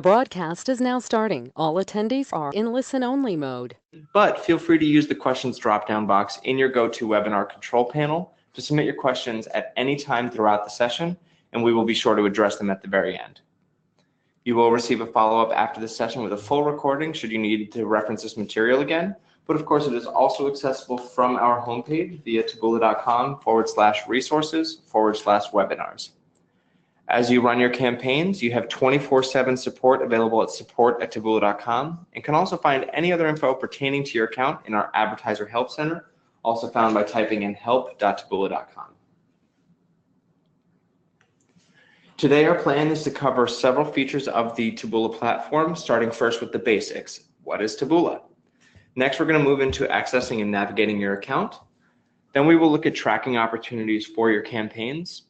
Broadcast is now starting. All attendees are in listen-only mode. But feel free to use the questions drop-down box in your GoToWebinar control panel to submit your questions at any time throughout the session, and we will be sure to address them at the very end. You will receive a follow-up after the session with a full recording should you need to reference this material again, but of course it is also accessible from our homepage via taboola.com/resources/webinars. As you run your campaigns, you have 24/7 support available at support@taboola.com, and can also find any other info pertaining to your account in our Advertiser Help Center, also found by typing in help.taboola.com. Today, our plan is to cover several features of the Taboola platform, starting first with the basics. What is Taboola? Next, we're going to move into accessing and navigating your account. Then we will look at tracking opportunities for your campaigns,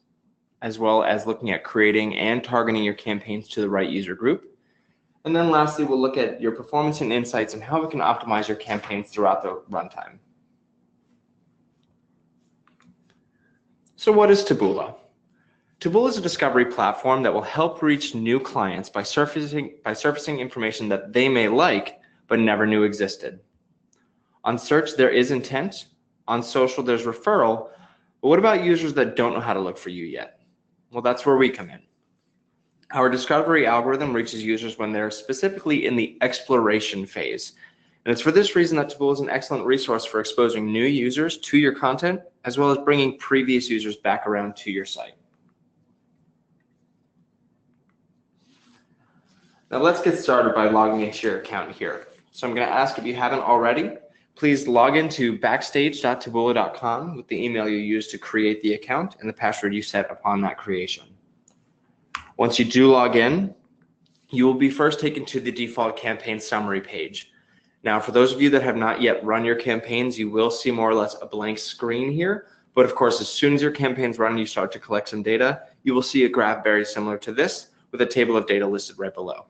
as well as looking at creating and targeting your campaigns to the right user group. And then lastly, we'll look at your performance and insights and how we can optimize your campaigns throughout the runtime. So what is Taboola? Taboola is a discovery platform that will help reach new clients by surfacing information that they may like but never knew existed. On search, there is intent. On social, there's referral. But what about users that don't know how to look for you yet? Well, that's where we come in. Our discovery algorithm reaches users when they're specifically in the exploration phase. And it's for this reason that Taboola is an excellent resource for exposing new users to your content, as well as bringing previous users back around to your site. Now let's get started by logging into your account here. So I'm going to ask, if you haven't already, please log into backstage.taboola.com with the email you used to create the account and the password you set upon that creation. Once you do log in, you will be first taken to the default campaign summary page. Now, for those of you that have not yet run your campaigns, you will see more or less a blank screen here. But of course, as soon as your campaign's run and you start to collect some data, you will see a graph very similar to this with a table of data listed right below.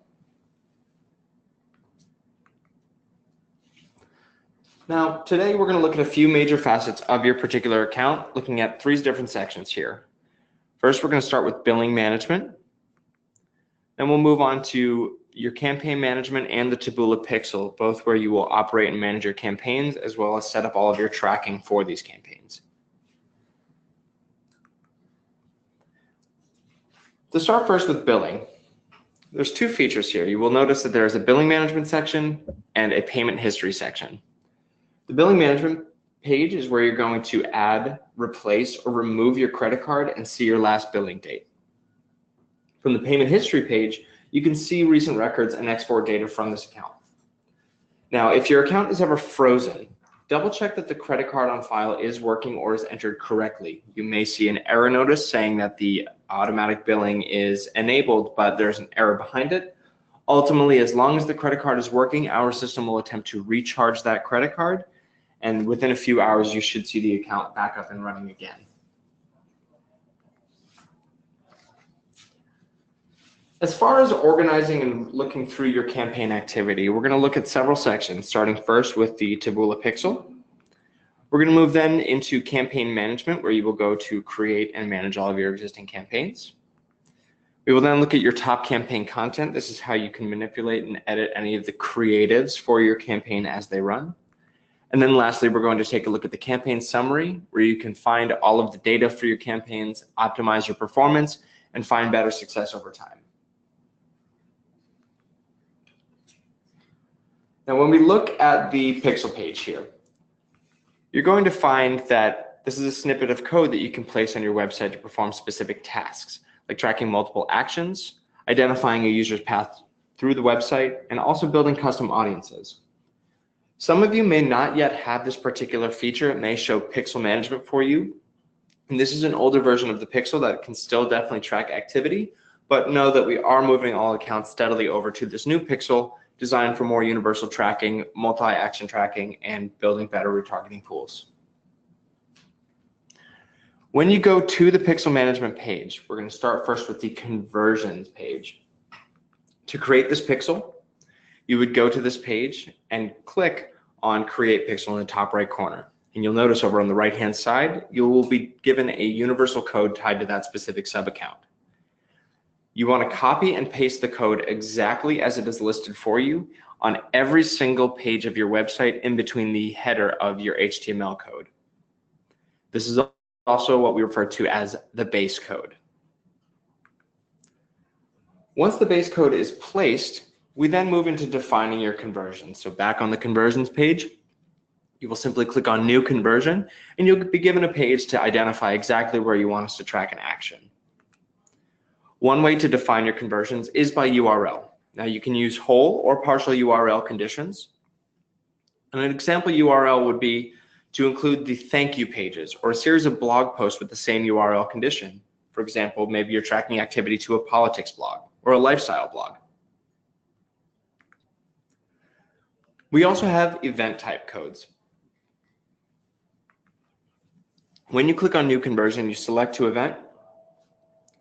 Now, today we're going to look at a few major facets of your particular account, looking at 3 different sections here. First, we're going to start with billing management. Then we'll move on to your campaign management and the Taboola Pixel, both where you will operate and manage your campaigns, as well as set up all of your tracking for these campaigns. To start first with billing, there's 2 features here. You will notice that there is a billing management section and a payment history section. The billing management page is where you're going to add, replace, or remove your credit card and see your last billing date. From the payment history page, you can see recent records and export data from this account. Now, if your account is ever frozen, double check that the credit card on file is working or is entered correctly. You may see an error notice saying that the automatic billing is enabled, but there's an error behind it. Ultimately, as long as the credit card is working, our system will attempt to recharge that credit card, and within a few hours, you should see the account back up and running again. As far as organizing and looking through your campaign activity, we're going to look at several sections, starting first with the Taboola Pixel. We're going to move then into campaign management, where you will go to create and manage all of your existing campaigns. We will then look at your top campaign content. This is how you can manipulate and edit any of the creatives for your campaign as they run. And then lastly, we're going to take a look at the campaign summary, where you can find all of the data for your campaigns, optimize your performance, and find better success over time. Now, when we look at the Pixel page here, you're going to find that this is a snippet of code that you can place on your website to perform specific tasks, like tracking multiple actions, identifying a user's path through the website, and also building custom audiences. Some of you may not yet have this particular feature. It may show pixel management for you. And this is an older version of the Pixel that can still definitely track activity, but know that we are moving all accounts steadily over to this new Pixel designed for more universal tracking, multi-action tracking, and building better retargeting tools. When you go to the Pixel management page, we're going to start first with the conversions page. To create this Pixel, you would go to this page and click on Create Pixel in the top right corner. And you'll notice over on the right-hand side, you will be given a universal code tied to that specific sub-account. You want to copy and paste the code exactly as it is listed for you on every single page of your website in between the header of your HTML code. This is also what we refer to as the base code. Once the base code is placed, we then move into defining your conversion. So back on the conversions page, you will simply click on New Conversion, and you'll be given a page to identify exactly where you want us to track an action. One way to define your conversions is by URL. Now you can use whole or partial URL conditions. And an example URL would be to include the thank you pages or a series of blog posts with the same URL condition. For example, maybe you're tracking activity to a politics blog or a lifestyle blog. We also have event type codes. When you click on New Conversion, you select to event.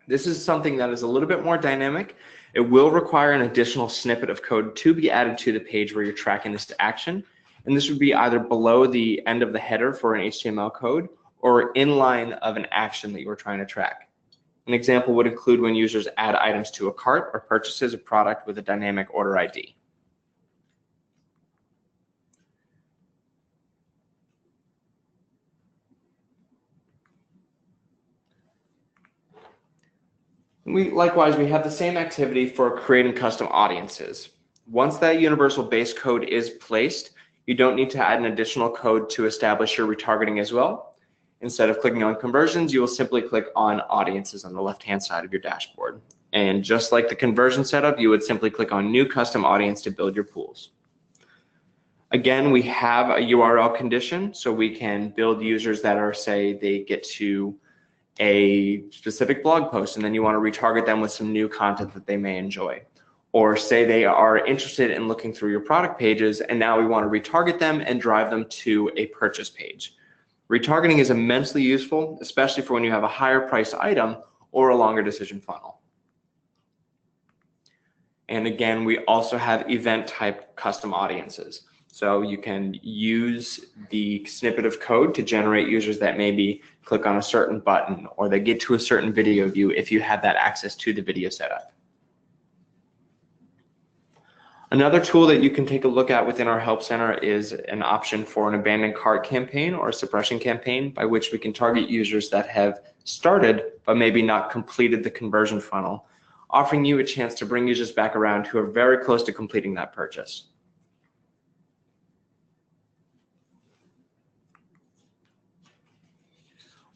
This is something that is a little bit more dynamic. It will require an additional snippet of code to be added to the page where you're tracking this to action. And this would be either below the end of the header for an HTML code or in line of an action that you are trying to track. An example would include when users add items to a cart or purchases a product with a dynamic order ID. Likewise, we have the same activity for creating custom audiences. Once that universal base code is placed, you don't need to add an additional code to establish your retargeting as well. Instead of clicking on conversions, you will simply click on audiences on the left-hand side of your dashboard. And just like the conversion setup, you would simply click on New Custom Audience to build your pools. Again, we have a URL condition, so we can build users that are, say, they get to a specific blog post and then you want to retarget them with some new content that they may enjoy. Or say they are interested in looking through your product pages and now we want to retarget them and drive them to a purchase page. Retargeting is immensely useful, especially for when you have a higher priced item or a longer decision funnel. And again, we also have event type custom audiences. So you can use the snippet of code to generate users that maybe click on a certain button or they get to a certain video view if you have that access to the video setup. Another tool that you can take a look at within our Help Center is an option for an abandoned cart campaign or a suppression campaign by which we can target users that have started but maybe not completed the conversion funnel, offering you a chance to bring users back around who are very close to completing that purchase.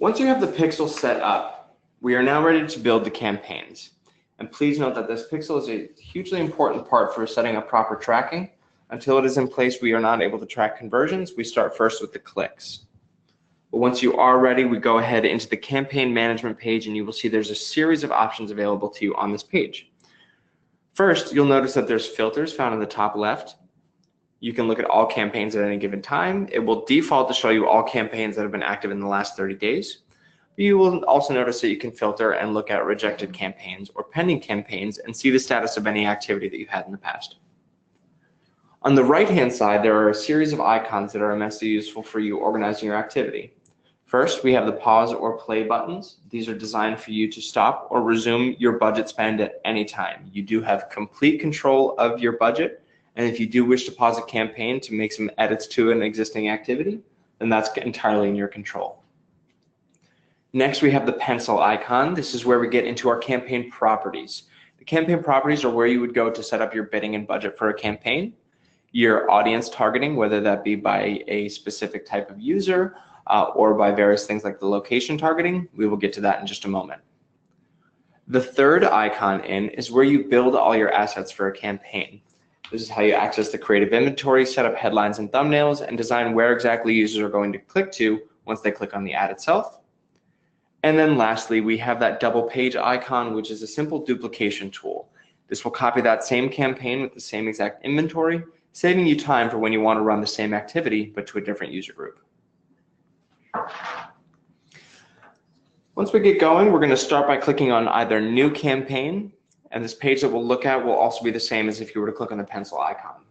Once you have the pixel set up, we are now ready to build the campaigns. And please note that this pixel is a hugely important part for setting up proper tracking. Until it is in place, we are not able to track conversions. We start first with the clicks. But once you are ready, we go ahead into the campaign management page and you will see there's a series of options available to you on this page. First, you'll notice that there's filters found in the top left. You can look at all campaigns at any given time. It will default to show you all campaigns that have been active in the last 30 days. You will also notice that you can filter and look at rejected campaigns or pending campaigns and see the status of any activity that you had in the past. On the right-hand side, there are a series of icons that are immensely useful for you organizing your activity. First, we have the pause or play buttons. These are designed for you to stop or resume your budget spend at any time. You do have complete control of your budget. And if you do wish to pause a campaign to make some edits to an existing activity, then that's entirely in your control. Next, we have the pencil icon. This is where we get into our campaign properties. The campaign properties are where you would go to set up your bidding and budget for a campaign, your audience targeting, whether that be by a specific type of user or by various things like the location targeting. We will get to that in just a moment. The third icon in is where you build all your assets for a campaign. This is how you access the creative inventory, set up headlines and thumbnails, and design where exactly users are going to click to once they click on the ad itself. And then lastly, we have that double page icon, which is a simple duplication tool. This will copy that same campaign with the same exact inventory, saving you time for when you want to run the same activity, but to a different user group. Once we get going, we're going to start by clicking on either New Campaign, and this page that we'll look at will also be the same as if you were to click on the pencil icon.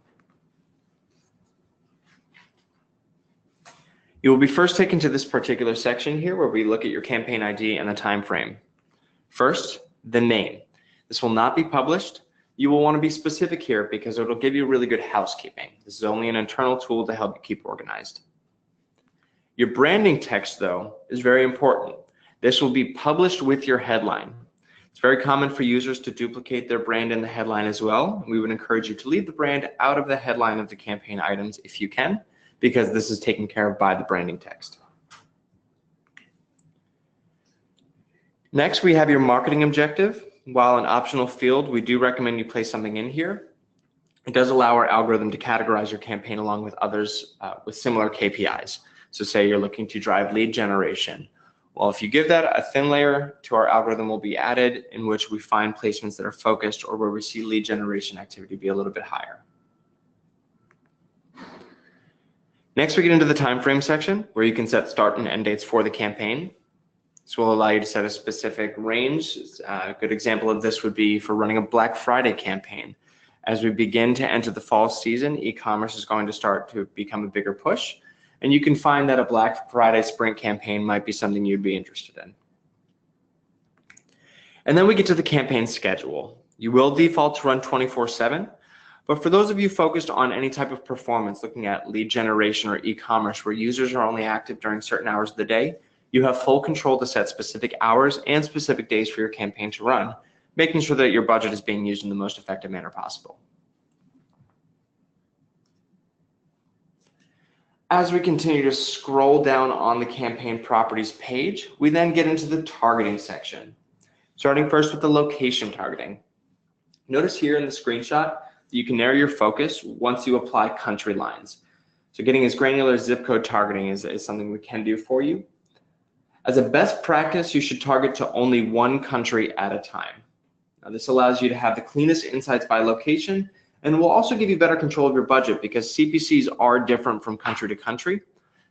You will be first taken to this particular section here where we look at your campaign ID and the time frame. First, the name. This will not be published. You will want to be specific here because it'll give you really good housekeeping. This is only an internal tool to help you keep organized. Your branding text, though, is very important. This will be published with your headline. It's very common for users to duplicate their brand in the headline as well. We would encourage you to leave the brand out of the headline of the campaign items if you can, because this is taken care of by the branding text. Next, we have your marketing objective. While an optional field, we do recommend you place something in here. It does allow our algorithm to categorize your campaign along with others with similar KPIs. So say you're looking to drive lead generation. Well, if you give that, a thin layer to our algorithm will be added in which we find placements that are focused or where we see lead generation activity be a little bit higher. Next, we get into the time frame section where you can set start and end dates for the campaign. This will allow you to set a specific range. A good example of this would be for running a Black Friday campaign. As we begin to enter the fall season, e-commerce is going to start to become a bigger push, and you can find that a Black Friday sprint campaign might be something you'd be interested in. And then we get to the campaign schedule. You will default to run 24/7, but for those of you focused on any type of performance, looking at lead generation or e-commerce where users are only active during certain hours of the day, you have full control to set specific hours and specific days for your campaign to run, making sure that your budget is being used in the most effective manner possible. As we continue to scroll down on the campaign properties page, we then get into the targeting section. Starting first with the location targeting. Notice here in the screenshot, you can narrow your focus once you apply country lines. So getting as granular as zip code targeting is something we can do for you. As a best practice, you should target to only one country at a time. Now, this allows you to have the cleanest insights by location and will also give you better control of your budget because CPCs are different from country to country.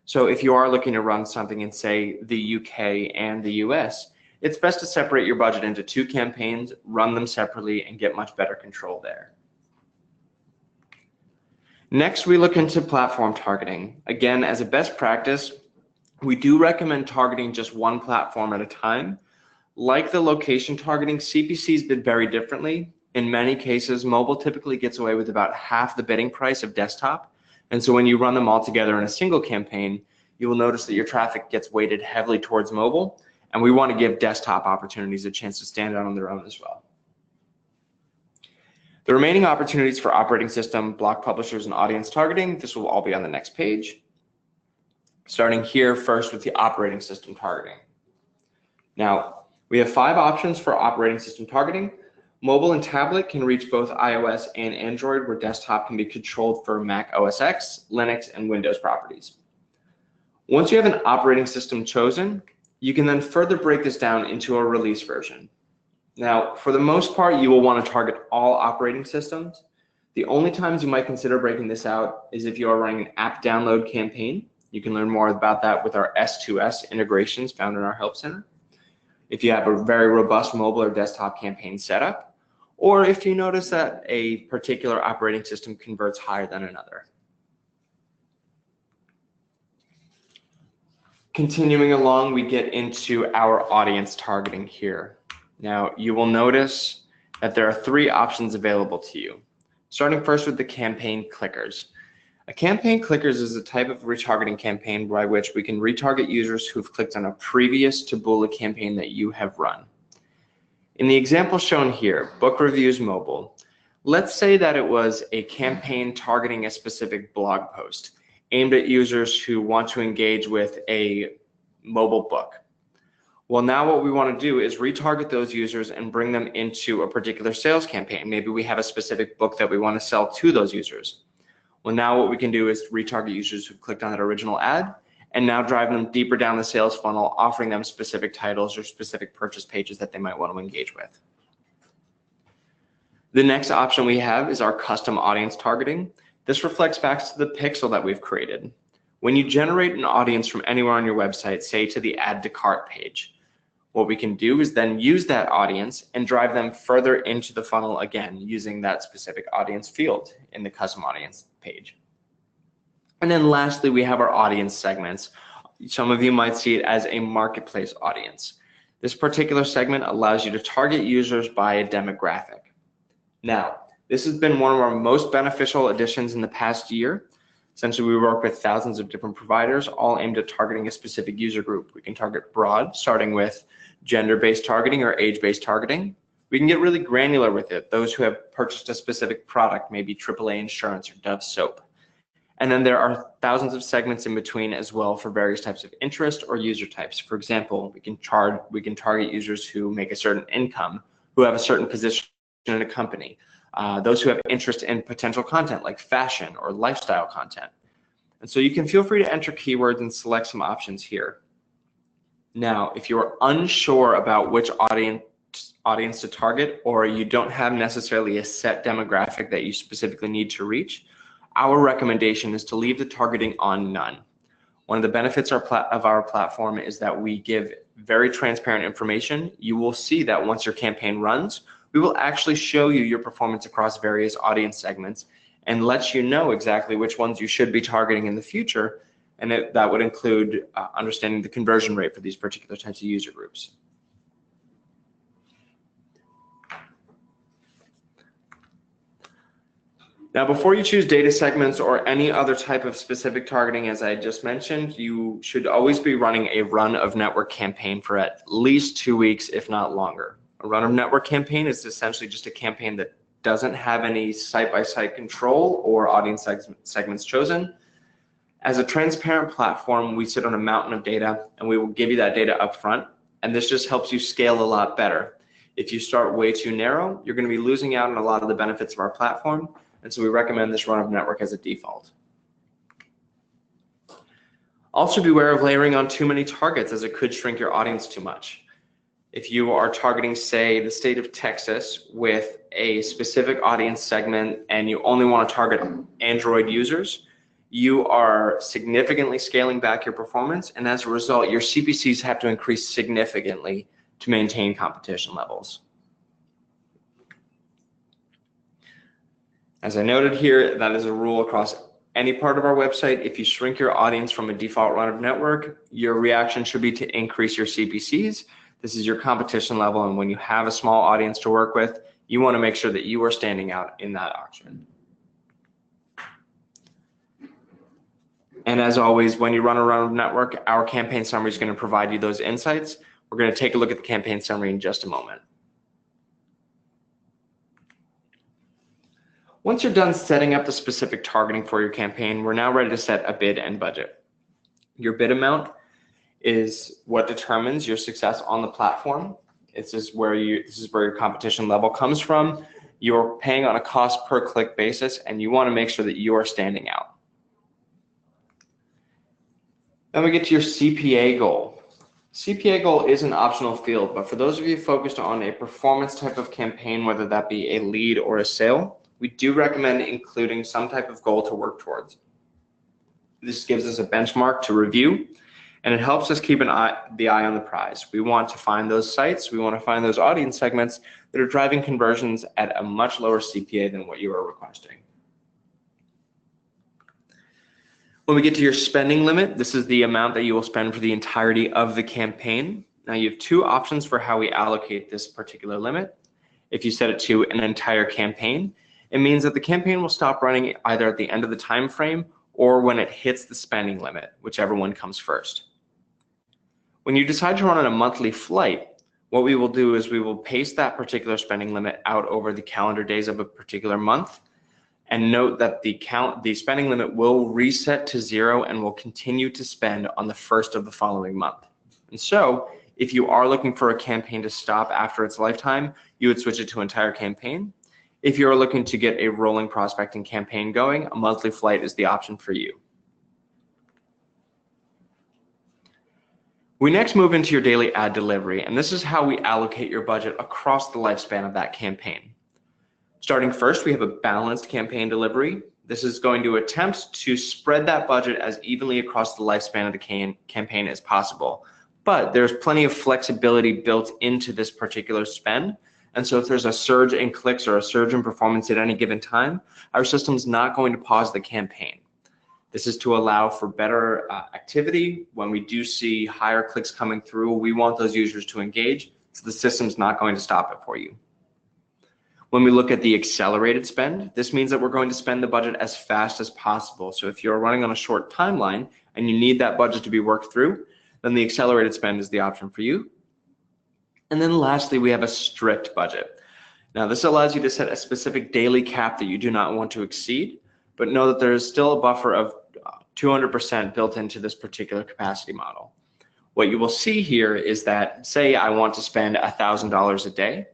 So if you are looking to run something in, say, the UK and the US, it's best to separate your budget into two campaigns, run them separately, and get much better control there. Next, we look into platform targeting. Again, as a best practice, we do recommend targeting just one platform at a time. Like the location targeting, CPCs bid very differently. In many cases, mobile typically gets away with about half the bidding price of desktop. And so when you run them all together in a single campaign, you will notice that your traffic gets weighted heavily towards mobile. And we want to give desktop opportunities a chance to stand out on their own as well. The remaining opportunities for operating system, block publishers, and audience targeting, this will all be on the next page. Starting here first with the operating system targeting. Now, we have 5 options for operating system targeting. Mobile and tablet can reach both iOS and Android, where desktop can be controlled for Mac OS X, Linux, and Windows properties. Once you have an operating system chosen, you can then further break this down into a release version. Now, for the most part, you will want to target all operating systems. The only times you might consider breaking this out is if you are running an app download campaign. You can learn more about that with our S2S integrations found in our Help Center. If you have a very robust mobile or desktop campaign setup, or if you notice that a particular operating system converts higher than another. Continuing along, we get into our audience targeting here. Now, you will notice that there are 3 options available to you. Starting first with the campaign clickers. A campaign clickers is a type of retargeting campaign by which we can retarget users who've clicked on a previous Taboola campaign that you have run. In the example shown here, book reviews mobile, let's say that it was a campaign targeting a specific blog post aimed at users who want to engage with a mobile book. Well, now what we want to do is retarget those users and bring them into a particular sales campaign. Maybe we have a specific book that we want to sell to those users. Well, now what we can do is retarget users who clicked on that original ad and now drive them deeper down the sales funnel, offering them specific titles or specific purchase pages that they might want to engage with. The next option we have is our custom audience targeting. This reflects back to the pixel that we've created. When you generate an audience from anywhere on your website, say to the add to cart page, what we can do is then use that audience and drive them further into the funnel again using that specific audience field in the custom audience page. And then lastly, we have our audience segments. Some of you might see it as a marketplace audience. This particular segment allows you to target users by a demographic. Now, this has been one of our most beneficial additions in the past year. Essentially, we work with thousands of different providers, all aimed at targeting a specific user group. We can target broad, starting with gender-based targeting or age-based targeting. We can get really granular with it, those who have purchased a specific product, maybe AAA insurance or Dove soap. And then there are thousands of segments in between as well for various types of interest or user types. For example, we can target users who make a certain income, who have a certain position in a company, those who have interest in potential content like fashion or lifestyle content. And so you can feel free to enter keywords and select some options here. Now, if you're unsure about which audience to target, or you don't have necessarily a set demographic that you specifically need to reach, our recommendation is to leave the targeting on none. One of the benefits of our platform is that we give very transparent information. You will see that once your campaign runs, we will actually show you your performance across various audience segments and let you know exactly which ones you should be targeting in the future. And that would include understanding the conversion rate for these particular types of user groups. Now, before you choose data segments or any other type of specific targeting, as I just mentioned, you should always be running a run of network campaign for at least 2 weeks, if not longer. A run of network campaign is essentially just a campaign that doesn't have any site-by-site control or audience segments chosen. As a transparent platform, we sit on a mountain of data and we will give you that data up front, and this just helps you scale a lot better. If you start way too narrow, you're going to be losing out on a lot of the benefits of our platform. And so we recommend this run of network as a default. Also beware of layering on too many targets, as it could shrink your audience too much. If you are targeting, say, the state of Texas with a specific audience segment and you only want to target Android users, you are significantly scaling back your performance, and as a result, your CPCs have to increase significantly to maintain competition levels. As I noted here, that is a rule across any part of our website. If you shrink your audience from a default run of network, your reaction should be to increase your CPCs. This is your competition level, and when you have a small audience to work with, you want to make sure that you are standing out in that auction. And as always, when you run a run of network, our campaign summary is going to provide you those insights. We're going to take a look at the campaign summary in just a moment. Once you're done setting up the specific targeting for your campaign, we're now ready to set a bid and budget. Your bid amount is what determines your success on the platform. This is where your competition level comes from. You're paying on a cost per click basis, and you want to make sure that you are standing out. Then we get to your CPA goal. CPA goal is an optional field, but for those of you focused on a performance type of campaign, whether that be a lead or a sale, we do recommend including some type of goal to work towards. This gives us a benchmark to review, and it helps us keep the eye on the prize. We want to find those sites, we want to find those audience segments that are driving conversions at a much lower CPA than what you are requesting. When we get to your spending limit, this is the amount that you will spend for the entirety of the campaign. Now you have two options for how we allocate this particular limit. If you set it to an entire campaign, it means that the campaign will stop running either at the end of the time frame or when it hits the spending limit, whichever one comes first. When you decide to run on a monthly flight, what we will do is we will pace that particular spending limit out over the calendar days of a particular month, and note that the spending limit will reset to 0 and will continue to spend on the first of the following month. And so if you are looking for a campaign to stop after its lifetime, you would switch it to entire campaign. If you're looking to get a rolling prospecting campaign going, a monthly flight is the option for you. We next move into your daily ad delivery, and this is how we allocate your budget across the lifespan of that campaign. Starting first, we have a balanced campaign delivery. This is going to attempt to spread that budget as evenly across the lifespan of the campaign as possible. But there's plenty of flexibility built into this particular spend. And so if there's a surge in clicks or a surge in performance at any given time, our system's not going to pause the campaign. This is to allow for better activity. When we do see higher clicks coming through, we want those users to engage, so the system's not going to stop it for you. When we look at the accelerated spend, this means that we're going to spend the budget as fast as possible. So if you're running on a short timeline and you need that budget to be worked through, then the accelerated spend is the option for you. And then lastly, we have a strict budget. Now, this allows you to set a specific daily cap that you do not want to exceed, but know that there is still a buffer of 200% built into this particular capacity model. What you will see here is that, say I want to spend $1,000 a day,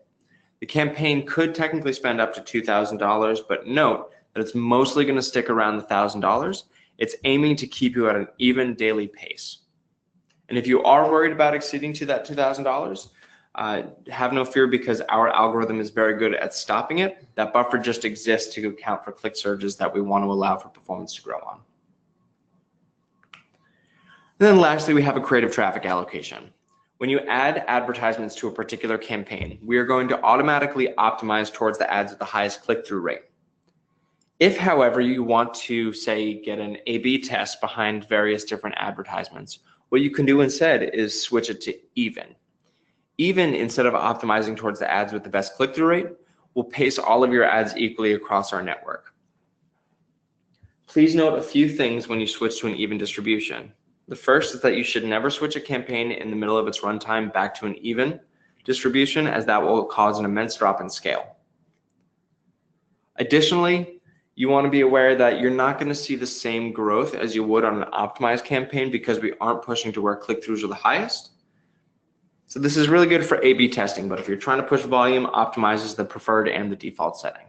the campaign could technically spend up to $2,000, but note that it's mostly going to stick around the $1,000. It's aiming to keep you at an even daily pace. And if you are worried about exceeding to that $2,000, have no fear, because our algorithm is very good at stopping it. That buffer just exists to account for click surges that we want to allow for performance to grow on. And then lastly, we have a creative traffic allocation. When you add advertisements to a particular campaign, we are going to automatically optimize towards the ads with the highest click-through rate. If, however, you want to, say, get an A/B test behind various different advertisements, what you can do instead is switch it to even. Even, instead of optimizing towards the ads with the best click-through rate, will pace all of your ads equally across our network. Please note a few things when you switch to an even distribution. The first is that you should never switch a campaign in the middle of its runtime back to an even distribution, as that will cause an immense drop in scale. Additionally, you want to be aware that you're not going to see the same growth as you would on an optimized campaign, because we aren't pushing to where click-throughs are the highest. So this is really good for A/B testing, but if you're trying to push volume, optimize is the preferred and the default setting.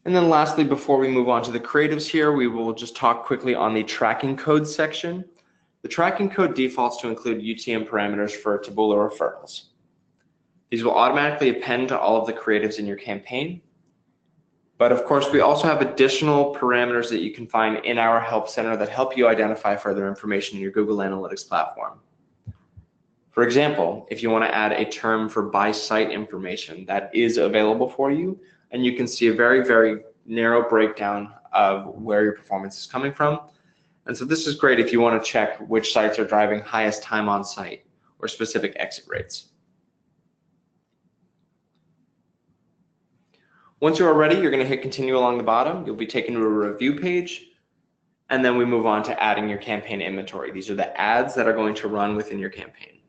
And then lastly, before we move on to the creatives here, we will just talk quickly on the tracking code section. The tracking code defaults to include UTM parameters for Taboola referrals. These will automatically append to all of the creatives in your campaign. But of course, we also have additional parameters that you can find in our help center that help you identify further information in your Google Analytics platform. For example, if you want to add a term for by site information, that is available for you, and you can see a very, very narrow breakdown of where your performance is coming from. And so this is great if you want to check which sites are driving highest time on site or specific exit rates. Once you are ready, you're going to hit continue along the bottom. You'll be taken to a review page, and then we move on to adding your campaign inventory. These are the ads that are going to run within your campaign.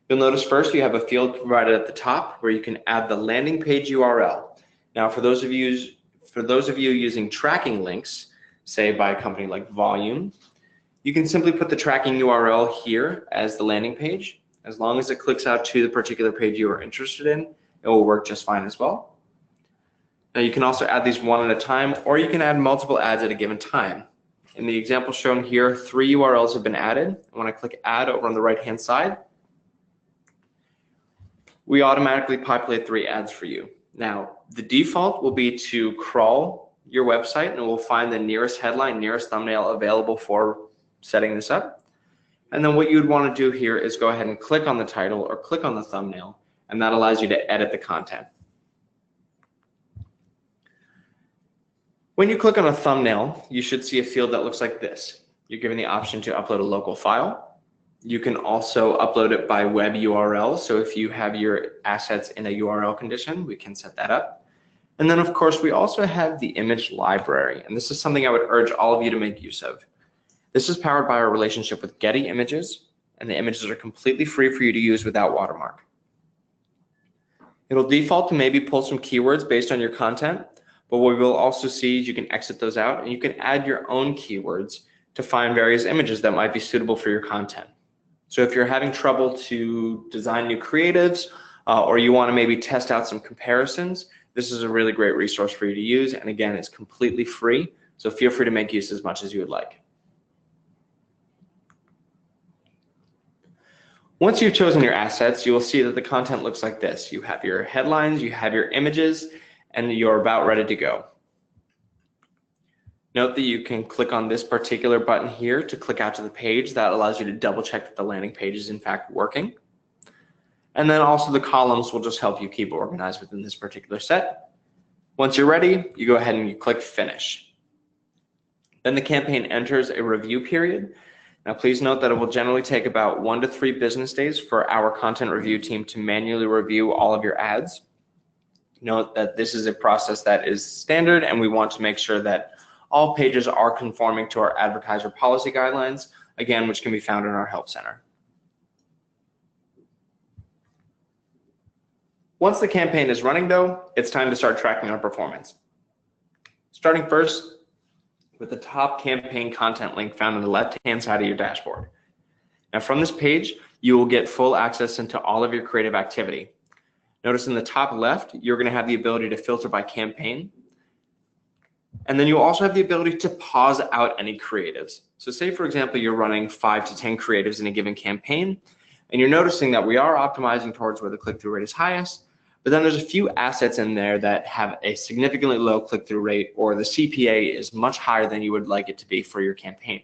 You'll notice first you have a field provided at the top where you can add the landing page URL. Now, for those of you using tracking links, say by a company like Volume, you can simply put the tracking URL here as the landing page. As long as it clicks out to the particular page you are interested in, it will work just fine as well. Now, you can also add these one at a time, or you can add multiple ads at a given time. In the example shown here, 3 URLs have been added. When I click add over on the right-hand side, we automatically populate 3 ads for you. Now, the default will be to crawl your website, and it will find the nearest headline, nearest thumbnail available for setting this up. And then what you would want to do here is go ahead and click on the title or click on the thumbnail, and that allows you to edit the content. When you click on a thumbnail, you should see a field that looks like this. You're given the option to upload a local file. You can also upload it by web URL. So if you have your assets in a URL condition, we can set that up. And then of course, we also have the image library. And this is something I would urge all of you to make use of. This is powered by our relationship with Getty Images, and the images are completely free for you to use without watermark. It'll default to maybe pull some keywords based on your content, but what we will also see is you can exit those out, and you can add your own keywords to find various images that might be suitable for your content. So if you're having trouble to design new creatives, or you want to maybe test out some comparisons, this is a really great resource for you to use. And again, it's completely free, so feel free to make use as much as you would like. Once you've chosen your assets, you will see that the content looks like this. You have your headlines, you have your images, and you're about ready to go. Note that you can click on this particular button here to click out to the page. That allows you to double check that the landing page is in fact working. And then also the columns will just help you keep organized within this particular set. Once you're ready, you go ahead and you click Finish. Then the campaign enters a review period. Now, please note that it will generally take about 1 to 3 business days for our content review team to manually review all of your ads. Note that this is a process that is standard, and we want to make sure that all pages are conforming to our advertiser policy guidelines, again, which can be found in our Help Center. Once the campaign is running, though, it's time to start tracking our performance. Starting first with the top campaign content link found on the left-hand side of your dashboard. Now, from this page, you will get full access into all of your creative activity. Notice in the top left, you're going to have the ability to filter by campaign. And then you'll also have the ability to pause out any creatives. So say, for example, you're running 5 to 10 creatives in a given campaign, and you're noticing that we are optimizing towards where the click-through rate is highest, but then there's a few assets in there that have a significantly low click-through rate, or the CPA is much higher than you would like it to be for your campaign.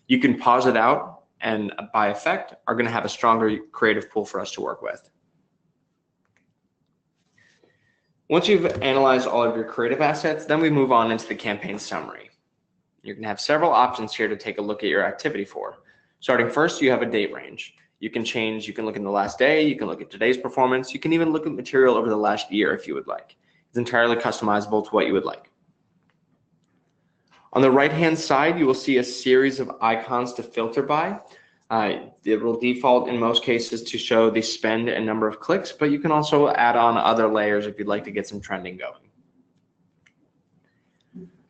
You can pause it out, and by effect, are going to have a stronger creative pool for us to work with. Once you've analyzed all of your creative assets, then we move on into the campaign summary. You're going to have several options here to take a look at your activity for. Starting first, you have a date range. You can look in the last day, you can look at today's performance, you can even look at material over the last year if you would like. It's entirely customizable to what you would like. On the right-hand side, you will see a series of icons to filter by. It will default in most cases to show the spend and number of clicks, but you can also add on other layers if you'd like to get some trending going.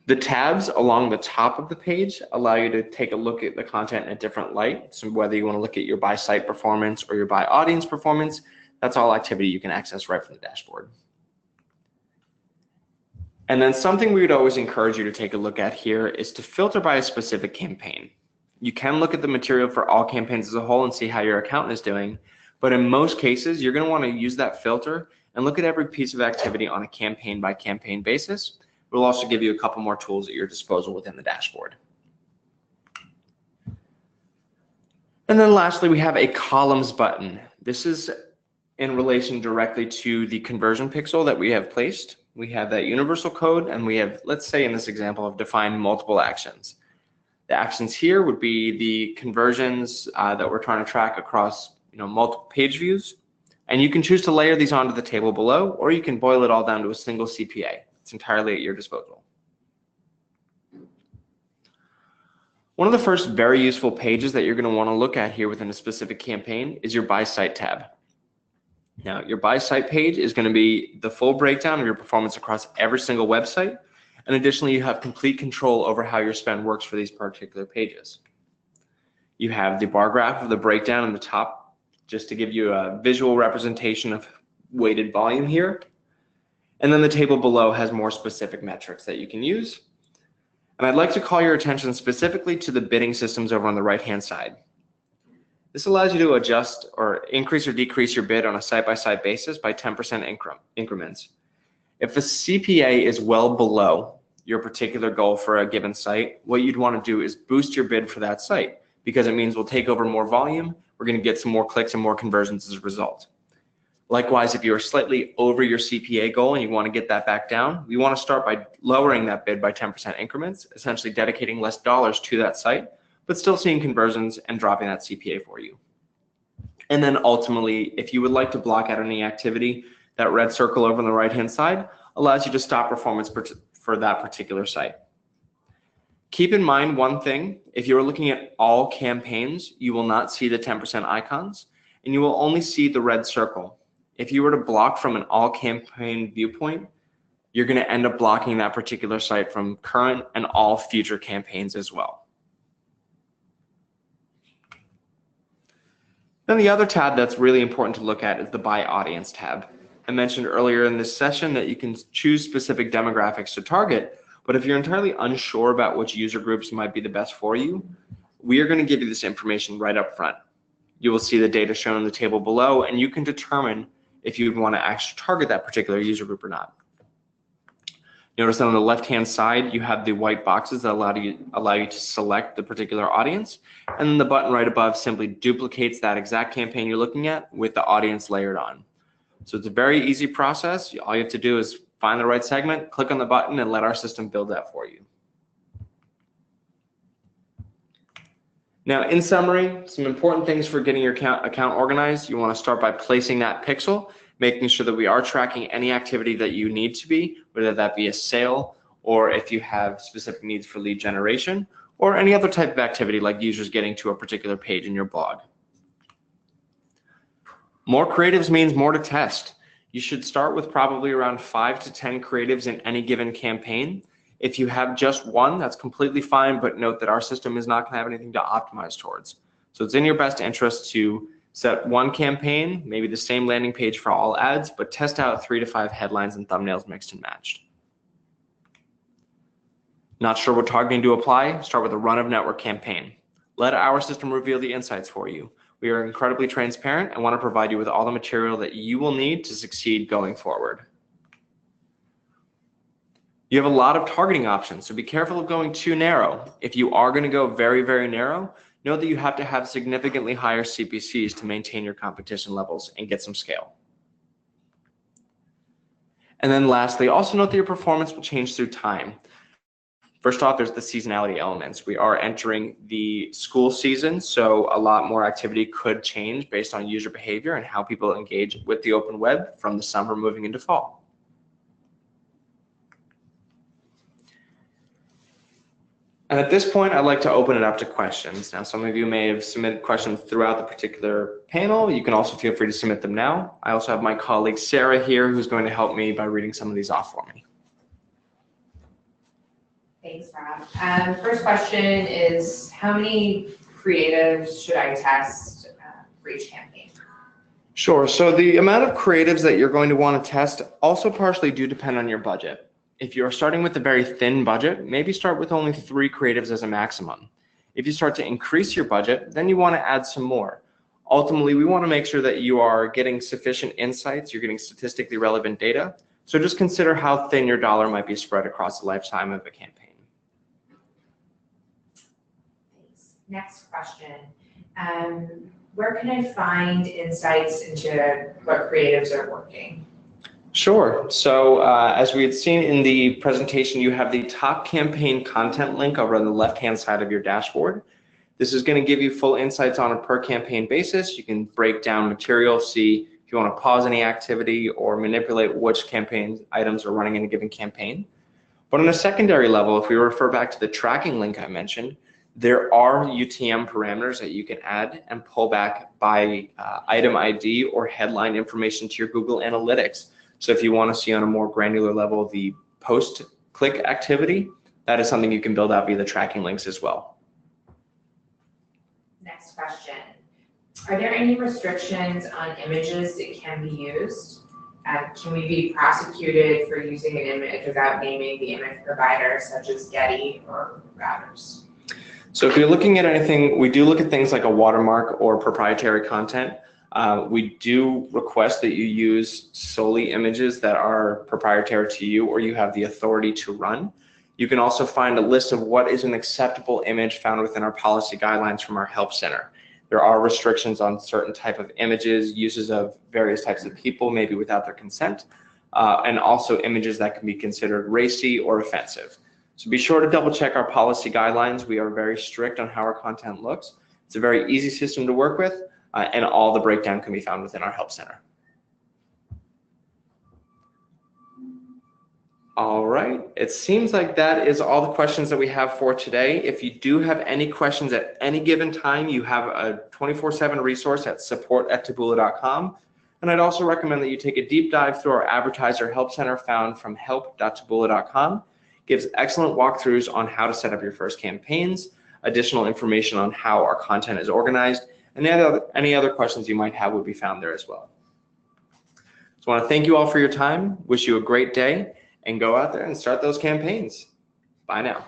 The tabs along the top of the page allow you to take a look at the content in a different light. So whether you want to look at your by site performance or your by audience performance, that's all activity you can access right from the dashboard. And then something we would always encourage you to take a look at here is to filter by a specific campaign. You can look at the material for all campaigns as a whole and see how your account is doing, but in most cases, you're going to want to use that filter and look at every piece of activity on a campaign by campaign basis. We'll also give you a couple more tools at your disposal within the dashboard. And then lastly, we have a columns button. This is in relation directly to the conversion pixel that we have placed. We have that universal code, and we have, let's say in this example, have defined multiple actions. The actions here would be the conversions that we're trying to track across multiple page views. And you can choose to layer these onto the table below, or you can boil it all down to a single CPA. It's entirely at your disposal. One of the first very useful pages that you're going to want to look at here within a specific campaign is your By Site tab. Now, your By Site page is going to be the full breakdown of your performance across every single website. And additionally, you have complete control over how your spend works for these particular pages. You have the bar graph of the breakdown in the top, just to give you a visual representation of weighted volume here. And then the table below has more specific metrics that you can use. And I'd like to call your attention specifically to the bidding systems over on the right-hand side. This allows you to adjust or increase or decrease your bid on a site-by-site basis by 10% increments. If the CPA is well below your particular goal for a given site, what you'd want to do is boost your bid for that site, because it means we'll take over more volume, we're going to get some more clicks and more conversions as a result. Likewise, if you are slightly over your CPA goal and you want to get that back down, we want to start by lowering that bid by 10% increments, essentially dedicating less dollars to that site, but still seeing conversions and dropping that CPA for you. And then ultimately, if you would like to block out any activity, that red circle over on the right-hand side allows you to stop performance for that particular site. Keep in mind one thing: if you're looking at all campaigns, you will not see the 10% icons, and you will only see the red circle. If you were to block from an all campaign viewpoint, you're going to end up blocking that particular site from current and all future campaigns as well. Then the other tab that's really important to look at is the By Audience tab. I mentioned earlier in this session that you can choose specific demographics to target, but if you're entirely unsure about which user groups might be the best for you, we are going to give you this information right up front. You will see the data shown in the table below, and you can determine if you would want to actually target that particular user group or not. Notice that on the left-hand side, you have the white boxes that allow you to select the particular audience, and then the button right above simply duplicates that exact campaign you're looking at with the audience layered on. So it's a very easy process. All you have to do is find the right segment, click on the button, and let our system build that for you. Now, in summary, some important things for getting your account organized. You want to start by placing that pixel, making sure that we are tracking any activity that you need to be, whether that be a sale or if you have specific needs for lead generation or any other type of activity like users getting to a particular page in your blog. More creatives means more to test. You should start with probably around 5 to 10 creatives in any given campaign. If you have just one, that's completely fine, but note that our system is not going to have anything to optimize towards. So it's in your best interest to set one campaign, maybe the same landing page for all ads, but test out 3 to 5 headlines and thumbnails mixed and matched. Not sure what targeting to apply? Start with a run of network campaign. Let our system reveal the insights for you. We are incredibly transparent and want to provide you with all the material that you will need to succeed going forward. You have a lot of targeting options, so be careful of going too narrow. If you are going to go very, very narrow, know that you have to have significantly higher CPCs to maintain your competition levels and get some scale. And then lastly, also note that your performance will change through time. First off, there's the seasonality elements. We are entering the school season, so a lot more activity could change based on user behavior and how people engage with the open web from the summer moving into fall. And at this point, I'd like to open it up to questions. Now, some of you may have submitted questions throughout the particular panel. You can also feel free to submit them now. I also have my colleague Sarah here, who's going to help me by reading some of these off for me. Thanks, Rob. First question is, how many creatives should I test for each campaign? Sure. So the amount of creatives that you're going to want to test also partially do depend on your budget. If you're starting with a very thin budget, maybe start with only 3 creatives as a maximum. If you start to increase your budget, then you want to add some more. Ultimately, we want to make sure that you are getting sufficient insights, you're getting statistically relevant data. So just consider how thin your dollar might be spread across the lifetime of a campaign. Thanks. Next question. Where can I find insights into what creatives are working? Sure. So as we had seen in the presentation, you have the top campaign content link over on the left-hand side of your dashboard. This is going to give you full insights on a per campaign basis. You can break down material, see if you want to pause any activity or manipulate which campaign items are running in a given campaign. But on a secondary level, if we refer back to the tracking link I mentioned, there are UTM parameters that you can add and pull back by item ID or headline information to your Google Analytics. So if you want to see on a more granular level the post-click activity, that is something you can build out via the tracking links as well. Next question. Are there any restrictions on images that can be used? Can we be prosecuted for using an image without naming the image provider, such as Getty or routers? So if you're looking at anything, we do look at things like a watermark or proprietary content. We do request that you use solely images that are proprietary to you or you have the authority to run. You can also find a list of what is an acceptable image found within our policy guidelines from our help center. There are restrictions on certain type of images, uses of various types of people, maybe without their consent, and also images that can be considered racy or offensive. So be sure to double check our policy guidelines. We are very strict on how our content looks. It's a very easy system to work with. And all the breakdown can be found within our help center. All right, it seems like that is all the questions that we have for today. If you do have any questions at any given time, you have a 24/7 resource at support@taboola.com. And I'd also recommend that you take a deep dive through our advertiser help center found from help.taboola.com. Gives excellent walkthroughs on how to set up your first campaigns, additional information on how our content is organized, and any other questions you might have would be found there as well. So I want to thank you all for your time, wish you a great day, and go out there and start those campaigns. Bye now.